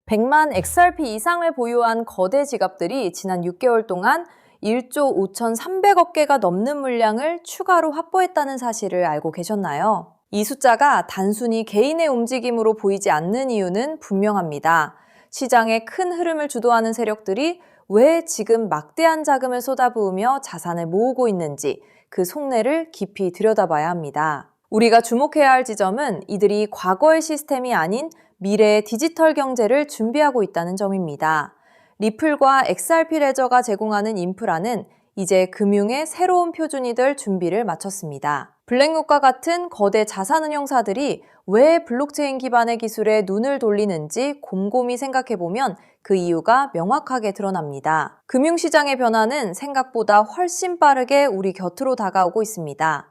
100만 XRP 이상을 보유한 거대 지갑들이 지난 6개월 동안 1조 5,300억 개가 넘는 물량을 추가로 확보했다는 사실을 알고 계셨나요? 이 숫자가 단순히 개인의 움직임으로 보이지 않는 이유는 분명합니다. 시장의 큰 흐름을 주도하는 세력들이 왜 지금 막대한 자금을 쏟아부으며 자산을 모으고 있는지 그 속내를 깊이 들여다봐야 합니다. 우리가 주목해야 할 지점은 이들이 과거의 시스템이 아닌 미래의 디지털 경제를 준비하고 있다는 점입니다. 리플과 XRP 레저가 제공하는 인프라는 이제 금융의 새로운 표준이 될 준비를 마쳤습니다. 블랙록과 같은 거대 자산운용사들이 왜 블록체인 기반의 기술에 눈을 돌리는지 곰곰이 생각해보면 그 이유가 명확하게 드러납니다. 금융시장의 변화는 생각보다 훨씬 빠르게 우리 곁으로 다가오고 있습니다.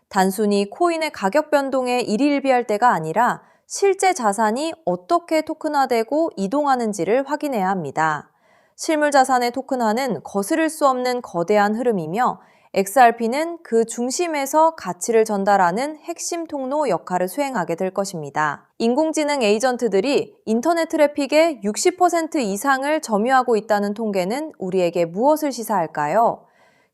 단순히 코인의 가격 변동에 일희일비할 때가 아니라 실제 자산이 어떻게 토큰화되고 이동하는지를 확인해야 합니다. 실물 자산의 토큰화는 거스를 수 없는 거대한 흐름이며 XRP는 그 중심에서 가치를 전달하는 핵심 통로 역할을 수행하게 될 것입니다. 인공지능 에이전트들이 인터넷 트래픽의 60% 이상을 점유하고 있다는 통계는 우리에게 무엇을 시사할까요?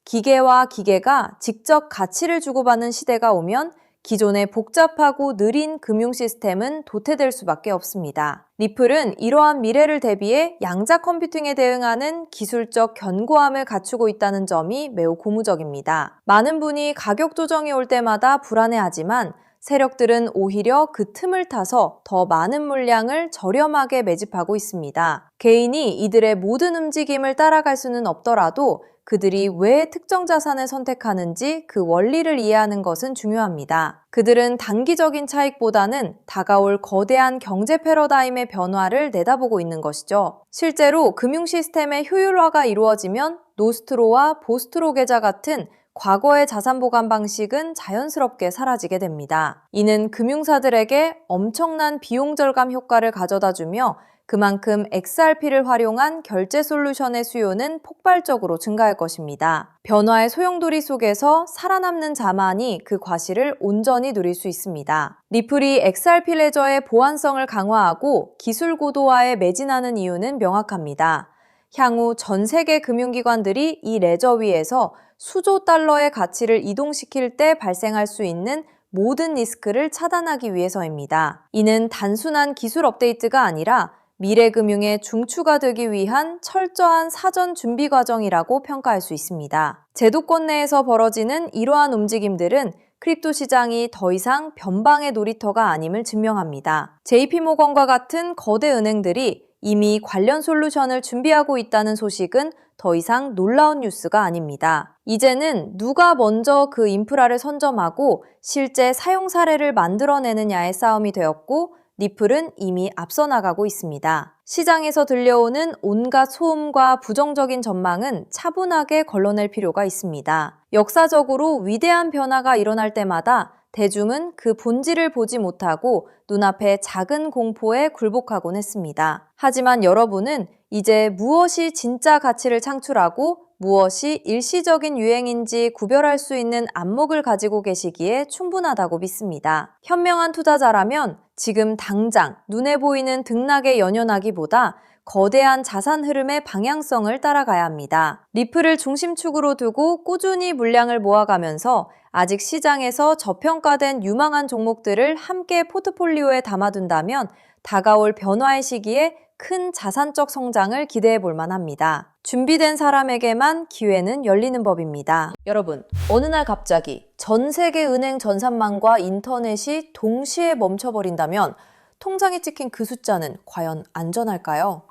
기계와 기계가 직접 가치를 주고받는 시대가 오면 기존의 복잡하고 느린 금융 시스템은 도태될 수밖에 없습니다. 리플은 이러한 미래를 대비해 양자 컴퓨팅에 대응하는 기술적 견고함을 갖추고 있다는 점이 매우 고무적입니다. 많은 분이 가격 조정이 올 때마다 불안해하지만 세력들은 오히려 그 틈을 타서 더 많은 물량을 저렴하게 매집하고 있습니다. 개인이 이들의 모든 움직임을 따라갈 수는 없더라도 그들이 왜 특정 자산을 선택하는지 그 원리를 이해하는 것은 중요합니다. 그들은 단기적인 차익보다는 다가올 거대한 경제 패러다임의 변화를 내다보고 있는 것이죠. 실제로 금융 시스템의 효율화가 이루어지면 노스트로와 보스트로 계좌 같은 과거의 자산 보관 방식은 자연스럽게 사라지게 됩니다. 이는 금융사들에게 엄청난 비용 절감 효과를 가져다주며 그만큼 XRP를 활용한 결제 솔루션의 수요는 폭발적으로 증가할 것입니다. 변화의 소용돌이 속에서 살아남는 자만이 그 과실을 온전히 누릴 수 있습니다. 리플이 XRP 레저의 보안성을 강화하고 기술 고도화에 매진하는 이유는 명확합니다. 향후 전 세계 금융기관들이 이 레저 위에서 수조 달러의 가치를 이동시킬 때 발생할 수 있는 모든 리스크를 차단하기 위해서입니다. 이는 단순한 기술 업데이트가 아니라 미래 금융의 중추가 되기 위한 철저한 사전 준비 과정이라고 평가할 수 있습니다. 제도권 내에서 벌어지는 이러한 움직임들은 크립토 시장이 더 이상 변방의 놀이터가 아님을 증명합니다. JP모건과 같은 거대 은행들이 이미 관련 솔루션을 준비하고 있다는 소식은 더 이상 놀라운 뉴스가 아닙니다. 이제는 누가 먼저 그 인프라를 선점하고 실제 사용 사례를 만들어내느냐의 싸움이 되었고 리플은 이미 앞서 나가고 있습니다. 시장에서 들려오는 온갖 소음과 부정적인 전망은 차분하게 걸러낼 필요가 있습니다. 역사적으로 위대한 변화가 일어날 때마다 대중은 그 본질을 보지 못하고 눈앞의 작은 공포에 굴복하곤 했습니다. 하지만 여러분은 이제 무엇이 진짜 가치를 창출하고 무엇이 일시적인 유행인지 구별할 수 있는 안목을 가지고 계시기에 충분하다고 믿습니다. 현명한 투자자라면 지금 당장 눈에 보이는 등락에 연연하기보다 거대한 자산 흐름의 방향성을 따라가야 합니다. 리플을 중심축으로 두고 꾸준히 물량을 모아가면서 아직 시장에서 저평가된 유망한 종목들을 함께 포트폴리오에 담아둔다면 다가올 변화의 시기에 큰 자산적 성장을 기대해 볼 만합니다. 준비된 사람에게만 기회는 열리는 법입니다. 여러분, 어느 날 갑자기 전 세계 은행 전산망과 인터넷이 동시에 멈춰버린다면 통장에 찍힌 그 숫자는 과연 안전할까요?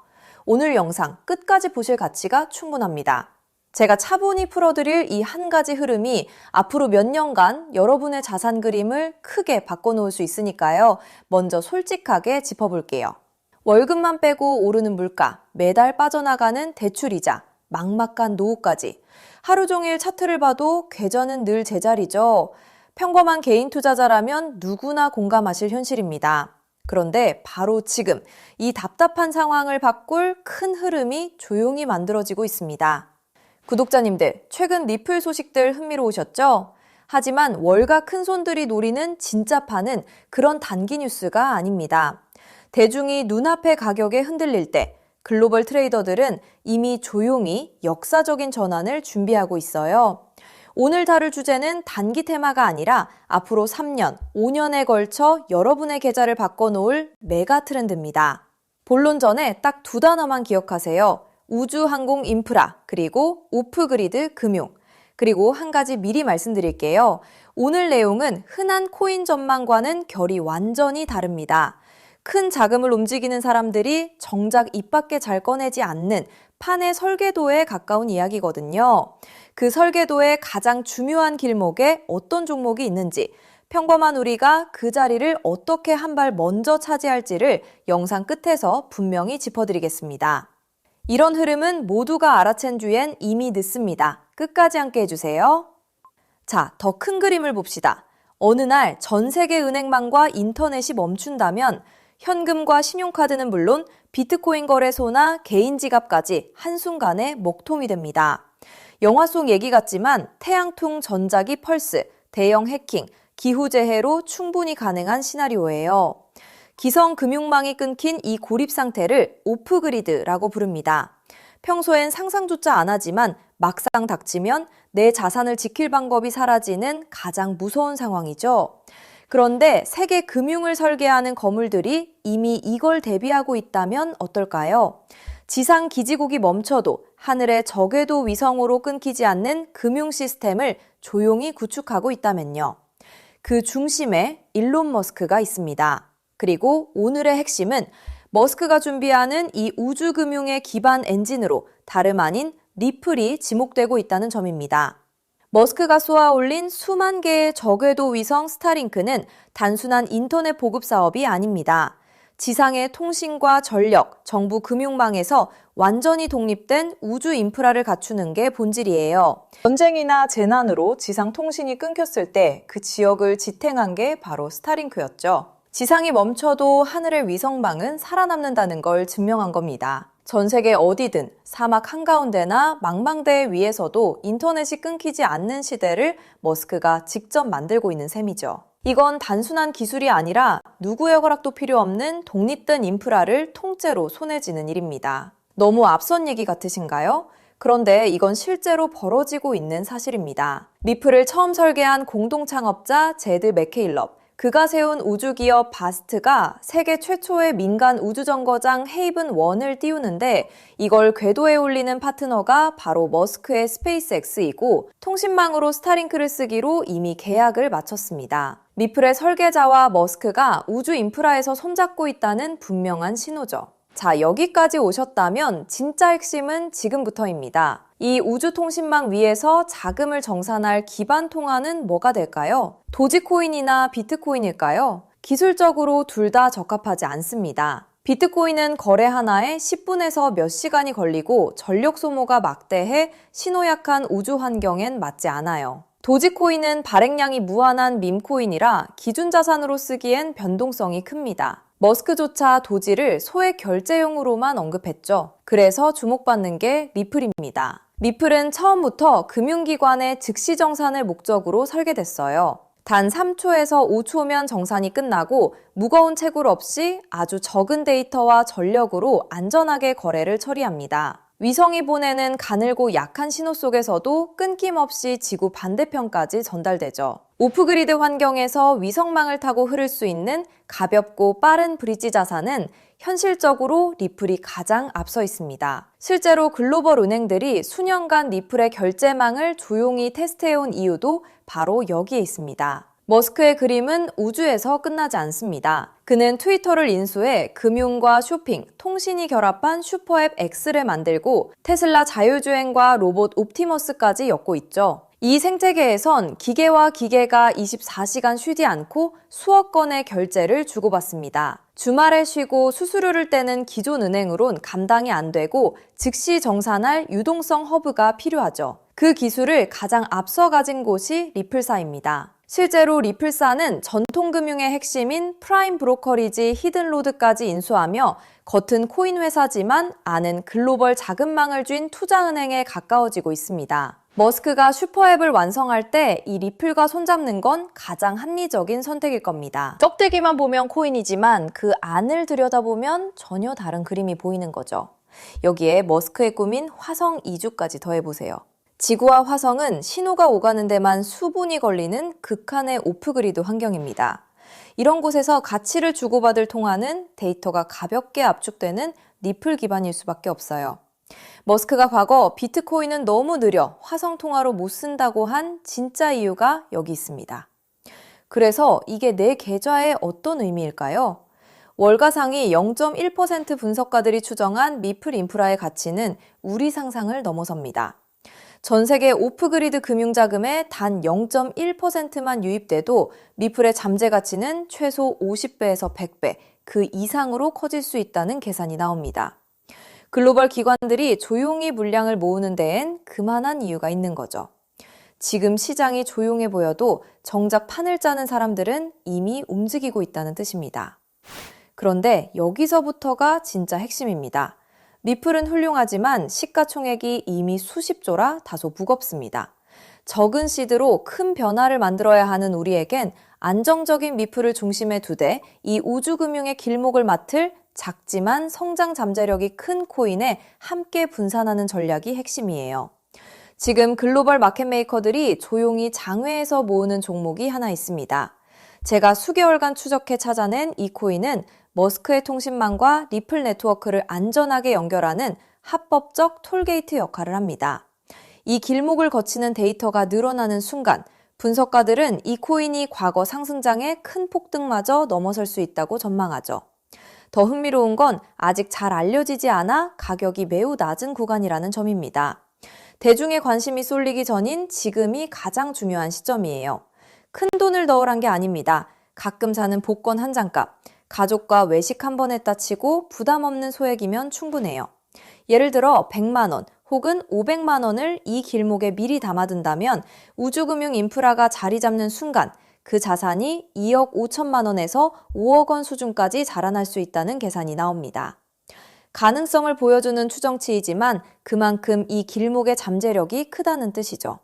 오늘 영상 끝까지 보실 가치가 충분합니다. 제가 차분히 풀어드릴 이 한 가지 흐름이 앞으로 몇 년간 여러분의 자산 그림을 크게 바꿔놓을 수 있으니까요. 먼저 솔직하게 짚어볼게요. 월급만 빼고 오르는 물가, 매달 빠져나가는 대출이자, 막막한 노후까지. 하루 종일 차트를 봐도 궤전은 늘 제자리죠. 평범한 개인 투자자라면 누구나 공감하실 현실입니다. 그런데 바로 지금 이 답답한 상황을 바꿀 큰 흐름이 조용히 만들어지고 있습니다. 구독자님들, 최근 리플 소식들 흥미로우셨죠? 하지만 월가 큰손들이 노리는 진짜 판은 그런 단기 뉴스가 아닙니다. 대중이 눈앞의 가격에 흔들릴 때 글로벌 트레이더들은 이미 조용히 역사적인 전환을 준비하고 있어요. 오늘 다룰 주제는 단기 테마가 아니라 앞으로 3년, 5년에 걸쳐 여러분의 계좌를 바꿔놓을 메가 트렌드입니다. 본론 전에 딱 두 단어만 기억하세요. 우주 항공 인프라, 그리고 오프그리드 금융. 그리고 한 가지 미리 말씀드릴게요. 오늘 내용은 흔한 코인 전망과는 결이 완전히 다릅니다. 큰 자금을 움직이는 사람들이 정작 입 밖에 잘 꺼내지 않는 판의 설계도에 가까운 이야기거든요. 그 설계도의 가장 중요한 길목에 어떤 종목이 있는지, 평범한 우리가 그 자리를 어떻게 한 발 먼저 차지할지를 영상 끝에서 분명히 짚어드리겠습니다. 이런 흐름은 모두가 알아챈 뒤엔 이미 늦습니다. 끝까지 함께 해주세요. 자, 더 큰 그림을 봅시다. 어느 날 전 세계 은행망과 인터넷이 멈춘다면 현금과 신용카드는 물론 비트코인 거래소나 개인 지갑까지 한순간에 먹통이 됩니다. 영화 속 얘기 같지만 태양풍 전자기 펄스, 대형 해킹, 기후재해로 충분히 가능한 시나리오예요. 기성 금융망이 끊긴 이 고립 상태를 오프그리드라고 부릅니다. 평소엔 상상조차 안 하지만 막상 닥치면 내 자산을 지킬 방법이 사라지는 가장 무서운 상황이죠. 그런데 세계 금융을 설계하는 거물들이 이미 이걸 대비하고 있다면 어떨까요? 지상 기지국이 멈춰도 하늘의 저궤도 위성으로 끊기지 않는 금융 시스템을 조용히 구축하고 있다면요. 그 중심에 일론 머스크가 있습니다. 그리고 오늘의 핵심은 머스크가 준비하는 이 우주금융의 기반 엔진으로 다름 아닌 리플이 지목되고 있다는 점입니다. 머스크가 쏘아올린 수만 개의 저궤도 위성 스타링크는 단순한 인터넷 보급 사업이 아닙니다. 지상의 통신과 전력, 정부 금융망에서 완전히 독립된 우주 인프라를 갖추는 게 본질이에요. 전쟁이나 재난으로 지상 통신이 끊겼을 때 그 지역을 지탱한 게 바로 스타링크였죠. 지상이 멈춰도 하늘의 위성망은 살아남는다는 걸 증명한 겁니다. 전 세계 어디든 사막 한가운데나 망망대해 위에서도 인터넷이 끊기지 않는 시대를 머스크가 직접 만들고 있는 셈이죠. 이건 단순한 기술이 아니라 누구의 허락도 필요 없는 독립된 인프라를 통째로 손에 쥐는 일입니다. 너무 앞선 얘기 같으신가요? 그런데 이건 실제로 벌어지고 있는 사실입니다. 리플을 처음 설계한 공동 창업자 제드 맥케일럽, 그가 세운 우주기업 바스트가 세계 최초의 민간 우주정거장 헤이븐1을 띄우는데 이걸 궤도에 올리는 파트너가 바로 머스크의 스페이스X이고 통신망으로 스타링크를 쓰기로 이미 계약을 마쳤습니다. 리플의 설계자와 머스크가 우주 인프라에서 손잡고 있다는 분명한 신호죠. 자, 여기까지 오셨다면 진짜 핵심은 지금부터입니다. 이 우주통신망 위에서 자금을 정산할 기반 통화는 뭐가 될까요? 도지코인이나 비트코인일까요? 기술적으로 둘 다 적합하지 않습니다. 비트코인은 거래 하나에 10분에서 몇 시간이 걸리고 전력 소모가 막대해 신호약한 우주 환경엔 맞지 않아요. 도지코인은 발행량이 무한한 밈코인이라 기준 자산으로 쓰기엔 변동성이 큽니다. 머스크조차 도지를 소액 결제용으로만 언급했죠. 그래서 주목받는 게 리플입니다. 리플은 처음부터 금융기관의 즉시 정산을 목적으로 설계됐어요. 단 3초에서 5초면 정산이 끝나고 무거운 채굴 없이 아주 적은 데이터와 전력으로 안전하게 거래를 처리합니다. 위성이 보내는 가늘고 약한 신호 속에서도 끊김없이 지구 반대편까지 전달되죠. 오프그리드 환경에서 위성망을 타고 흐를 수 있는 가볍고 빠른 브릿지 자산은 현실적으로 리플이 가장 앞서 있습니다. 실제로 글로벌 은행들이 수년간 리플의 결제망을 조용히 테스트해온 이유도 바로 여기에 있습니다. 머스크의 그림은 우주에서 끝나지 않습니다. 그는 트위터를 인수해 금융과 쇼핑, 통신이 결합한 슈퍼앱 X를 만들고 테슬라 자율주행과 로봇 옵티머스까지 엮고 있죠. 이 생태계에선 기계와 기계가 24시간 쉬지 않고 수억 건의 결제를 주고받습니다. 주말에 쉬고 수수료를 떼는 기존 은행으론 감당이 안 되고 즉시 정산할 유동성 허브가 필요하죠. 그 기술을 가장 앞서 가진 곳이 리플사입니다. 실제로 리플사는 전통금융의 핵심인 프라임 브로커리지 히든로드까지 인수하며 겉은 코인 회사지만 안은 글로벌 자금망을 쥔 투자은행에 가까워지고 있습니다. 머스크가 슈퍼앱을 완성할 때 이 리플과 손잡는 건 가장 합리적인 선택일 겁니다. 껍데기만 보면 코인이지만 그 안을 들여다보면 전혀 다른 그림이 보이는 거죠. 여기에 머스크의 꿈인 화성 이주까지 더해보세요. 지구와 화성은 신호가 오가는 데만 수분이 걸리는 극한의 오프그리드 환경입니다. 이런 곳에서 가치를 주고받을 통화는 데이터가 가볍게 압축되는 리플 기반일 수밖에 없어요. 머스크가 과거 비트코인은 너무 느려 화성 통화로 못 쓴다고 한 진짜 이유가 여기 있습니다. 그래서 이게 내 계좌에 어떤 의미일까요? 월가상위 0.1% 분석가들이 추정한 미플 인프라의 가치는 우리 상상을 넘어섭니다. 전 세계 오프그리드 금융자금의 단 0.1%만 유입돼도 미플의 잠재 가치는 최소 50배에서 100배, 그 이상으로 커질 수 있다는 계산이 나옵니다. 글로벌 기관들이 조용히 물량을 모으는 데엔 그만한 이유가 있는 거죠. 지금 시장이 조용해 보여도 정작 판을 짜는 사람들은 이미 움직이고 있다는 뜻입니다. 그런데 여기서부터가 진짜 핵심입니다. 미플은 훌륭하지만 시가총액이 이미 수십조라 다소 무겁습니다. 적은 시드로 큰 변화를 만들어야 하는 우리에겐 안정적인 미플을 중심에 두되 이 우주금융의 길목을 맡을 작지만 성장 잠재력이 큰 코인에 함께 분산하는 전략이 핵심이에요. 지금 글로벌 마켓메이커들이 조용히 장외에서 모으는 종목이 하나 있습니다. 제가 수개월간 추적해 찾아낸 이 코인은 머스크의 통신망과 리플 네트워크를 안전하게 연결하는 합법적 톨게이트 역할을 합니다. 이 길목을 거치는 데이터가 늘어나는 순간 분석가들은 이 코인이 과거 상승장의 큰 폭등마저 넘어설 수 있다고 전망하죠. 더 흥미로운 건 아직 잘 알려지지 않아 가격이 매우 낮은 구간이라는 점입니다. 대중의 관심이 쏠리기 전인 지금이 가장 중요한 시점이에요. 큰 돈을 넣으란 게 아닙니다. 가끔 사는 복권 한 장값, 가족과 외식 한 번 했다 치고 부담 없는 소액이면 충분해요. 예를 들어 100만 원 혹은 500만 원을 이 길목에 미리 담아둔다면 우주금융 인프라가 자리 잡는 순간 그 자산이 2억 5천만 원에서 5억 원 수준까지 자라날 수 있다는 계산이 나옵니다. 가능성을 보여주는 추정치이지만 그만큼 이 길목의 잠재력이 크다는 뜻이죠.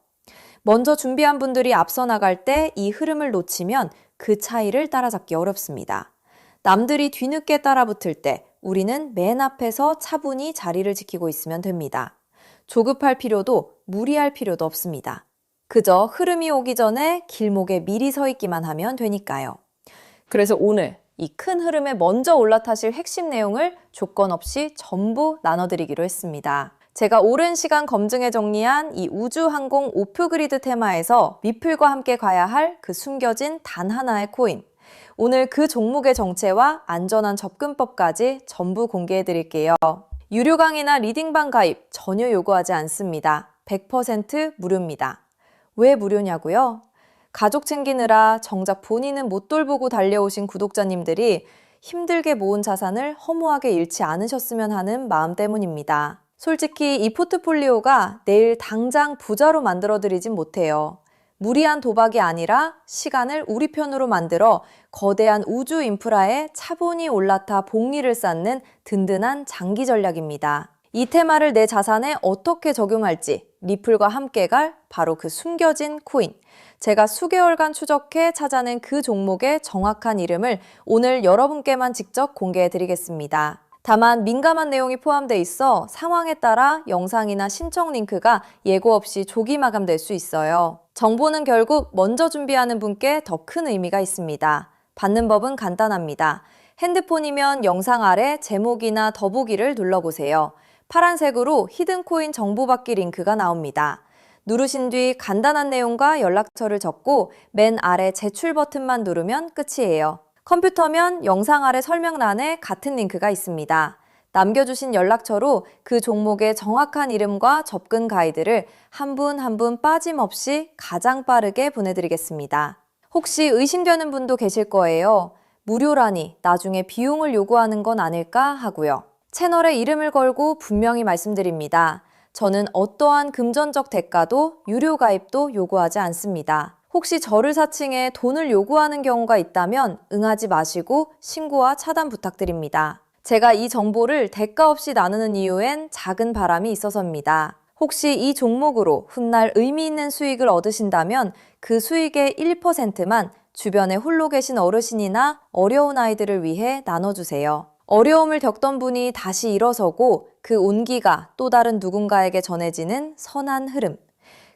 먼저 준비한 분들이 앞서 나갈 때 이 흐름을 놓치면 그 차이를 따라잡기 어렵습니다. 남들이 뒤늦게 따라붙을 때 우리는 맨 앞에서 차분히 자리를 지키고 있으면 됩니다. 조급할 필요도 무리할 필요도 없습니다. 그저 흐름이 오기 전에 길목에 미리 서 있기만 하면 되니까요. 그래서 오늘 이 큰 흐름에 먼저 올라타실 핵심 내용을 조건 없이 전부 나눠드리기로 했습니다. 제가 오랜 시간 검증해 정리한 이 우주항공 오프그리드 테마에서 미플과 함께 가야 할 그 숨겨진 단 하나의 코인. 오늘 그 종목의 정체와 안전한 접근법까지 전부 공개해 드릴게요. 유료 강의나 리딩방 가입 전혀 요구하지 않습니다. 100% 무료입니다. 왜 무료냐고요? 가족 챙기느라 정작 본인은 못 돌보고 달려오신 구독자님들이 힘들게 모은 자산을 허무하게 잃지 않으셨으면 하는 마음 때문입니다. 솔직히 이 포트폴리오가 내일 당장 부자로 만들어드리진 못해요. 무리한 도박이 아니라 시간을 우리 편으로 만들어 거대한 우주 인프라에 차분히 올라타 복리를 쌓는 든든한 장기 전략입니다. 이 테마를 내 자산에 어떻게 적용할지 리플과 함께 갈 바로 그 숨겨진 코인. 제가 수개월간 추적해 찾아낸 그 종목의 정확한 이름을 오늘 여러분께만 직접 공개해 드리겠습니다. 다만 민감한 내용이 포함되어 있어 상황에 따라 영상이나 신청 링크가 예고 없이 조기 마감될 수 있어요. 정보는 결국 먼저 준비하는 분께 더 큰 의미가 있습니다. 받는 법은 간단합니다. 핸드폰이면 영상 아래 제목이나 더보기를 눌러보세요. 파란색으로 히든코인 정보 받기 링크가 나옵니다. 누르신 뒤 간단한 내용과 연락처를 적고 맨 아래 제출 버튼만 누르면 끝이에요. 컴퓨터면 영상 아래 설명란에 같은 링크가 있습니다. 남겨주신 연락처로 그 종목의 정확한 이름과 접근 가이드를 한 분 한 분 빠짐없이 가장 빠르게 보내드리겠습니다. 혹시 의심되는 분도 계실 거예요. 무료라니 나중에 비용을 요구하는 건 아닐까 하고요. 채널에 이름을 걸고 분명히 말씀드립니다. 저는 어떠한 금전적 대가도 유료 가입도 요구하지 않습니다. 혹시 저를 사칭해 돈을 요구하는 경우가 있다면 응하지 마시고 신고와 차단 부탁드립니다. 제가 이 정보를 대가 없이 나누는 이유엔 작은 바람이 있어서입니다. 혹시 이 종목으로 훗날 의미 있는 수익을 얻으신다면 그 수익의 1%만 주변에 홀로 계신 어르신이나 어려운 아이들을 위해 나눠주세요. 어려움을 겪던 분이 다시 일어서고 그 온기가 또 다른 누군가에게 전해지는 선한 흐름.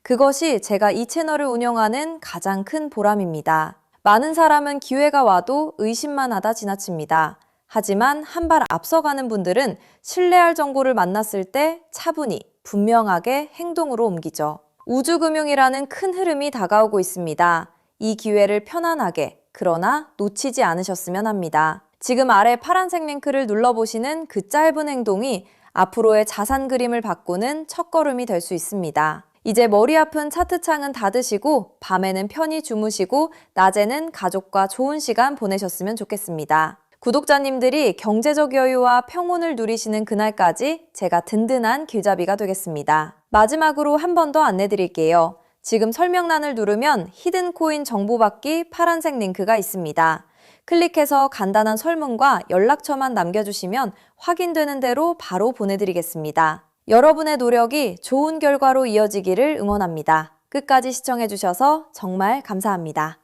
그것이 제가 이 채널을 운영하는 가장 큰 보람입니다. 많은 사람은 기회가 와도 의심만 하다 지나칩니다. 하지만 한 발 앞서가는 분들은 신뢰할 정보를 만났을 때 차분히, 분명하게 행동으로 옮기죠. 우주금융이라는 큰 흐름이 다가오고 있습니다. 이 기회를 편안하게, 그러나 놓치지 않으셨으면 합니다. 지금 아래 파란색 링크를 눌러보시는 그 짧은 행동이 앞으로의 자산 그림을 바꾸는 첫걸음이 될 수 있습니다. 이제 머리 아픈 차트창은 닫으시고 밤에는 편히 주무시고 낮에는 가족과 좋은 시간 보내셨으면 좋겠습니다. 구독자님들이 경제적 여유와 평온을 누리시는 그날까지 제가 든든한 길잡이가 되겠습니다. 마지막으로 한 번 더 안내드릴게요. 지금 설명란을 누르면 히든 코인 정보 받기 파란색 링크가 있습니다. 클릭해서 간단한 설문과 연락처만 남겨주시면 확인되는 대로 바로 보내드리겠습니다. 여러분의 노력이 좋은 결과로 이어지기를 응원합니다. 끝까지 시청해주셔서 정말 감사합니다.